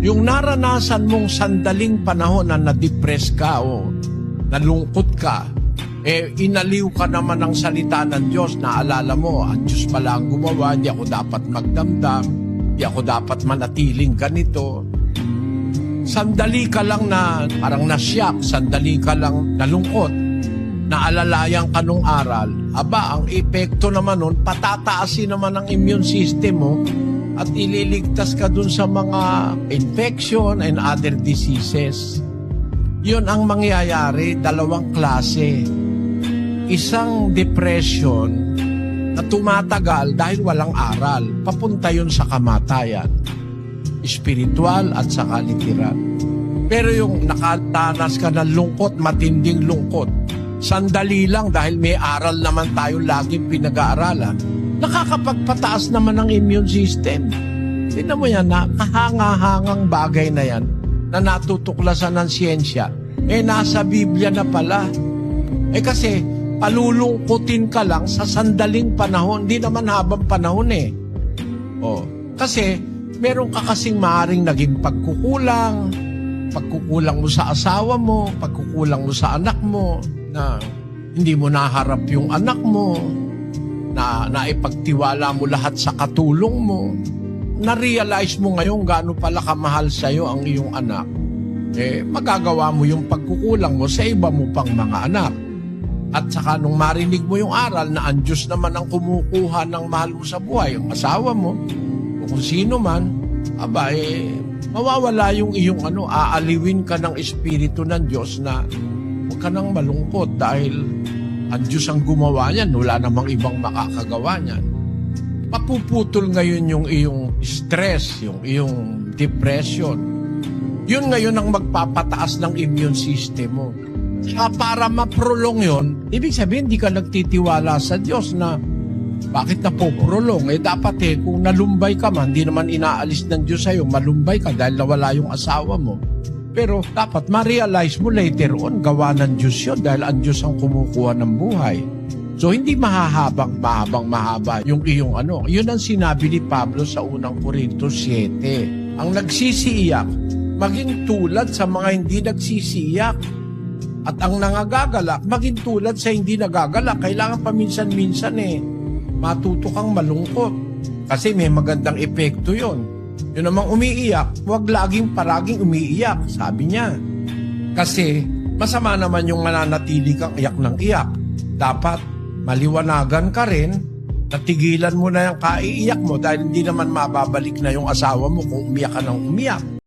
Yung naranasan mong sandaling panahon na na-depress ka o nalungkot ka, inaliw ka naman ng salita ng Diyos. Naalala mo, ang Diyos pala ang gumawa, hindi ako dapat magdamdam, hindi ako dapat manatiling ganito. Sandali ka lang na parang nasyak, sandali ka lang nalungkot, naalalayan ka nung aral. Aba, ang epekto naman nun, patataasin naman ang immune system mo at ililigtas ka dun sa mga infection and other diseases. Yun ang mangyayari, dalawang klase. Isang depression na tumatagal dahil walang aral, papunta yun sa kamatayan. Spiritual at saka literal. Pero yung nakatanas ka ng lungkot, matinding lungkot, sandali lang dahil may aral naman tayo laging pinag-aaralan, nakakapagpataas naman ng immune system. Tignan mo yan, kahanga-hangang bagay na yan na natutuklasan ng siyensya, nasa Biblia na pala. Kasi palulungkutin ka lang sa sandaling panahon, hindi naman habang panahon kasi meron ka kasing maaaring naging pagkukulang mo sa asawa mo, pagkukulang mo sa anak mo, na hindi mo naharap yung anak mo, na naipagtiwala mo lahat sa katulong mo. Na-realize mo ngayon gaano pala kamahal sa'yo ang iyong anak. Magagawa mo yung pagkukulang mo sa iba mo pang mga anak. At saka nung marinig mo yung aral na ang Diyos naman ang kumukuha ng mahal mo sa buhay, yung asawa mo, kung sino man, mawawala yung iyong aaliwin ka ng Espiritu ng Diyos na huwag ka nang malungkot dahil ang Diyos ang gumawa niyan, wala namang ibang makakagawa niyan. Mapuputol ngayon yung iyong stress, yung iyong depression. Yun ngayon ang magpapataas ng immune system mo. Para ma-prolong yun, ibig sabihin hindi ka nagtitiwala sa Diyos na bakit napoprolong? Dapat kung nalumbay ka man, hindi naman inaalis ng Diyos sa'yo, malumbay ka dahil nawala yung asawa mo. Pero dapat ma-realize mo later on, gawa ng Diyos yun dahil ang Diyos ang kumukuha ng buhay. So hindi mahaba yung iyong Yun ang sinabi ni Pablo sa unang Corintios 7. Ang nagsisiiyak, maging tulad sa mga hindi nagsisiiyak. At ang nangagagalak, maging tulad sa hindi nagagalak. Kailangan paminsan-minsan matuto kang malungkot. Kasi may magandang epekto yon. Yun namang umiiyak, huwag laging paraging umiiyak, sabi niya. Kasi masama naman yung mananatili kang iyak ng iyak. Dapat maliwanagan ka rin, natigilan mo na yung kaiiyak mo dahil hindi naman mababalik na yung asawa mo kung umiyak ka ng umiyak.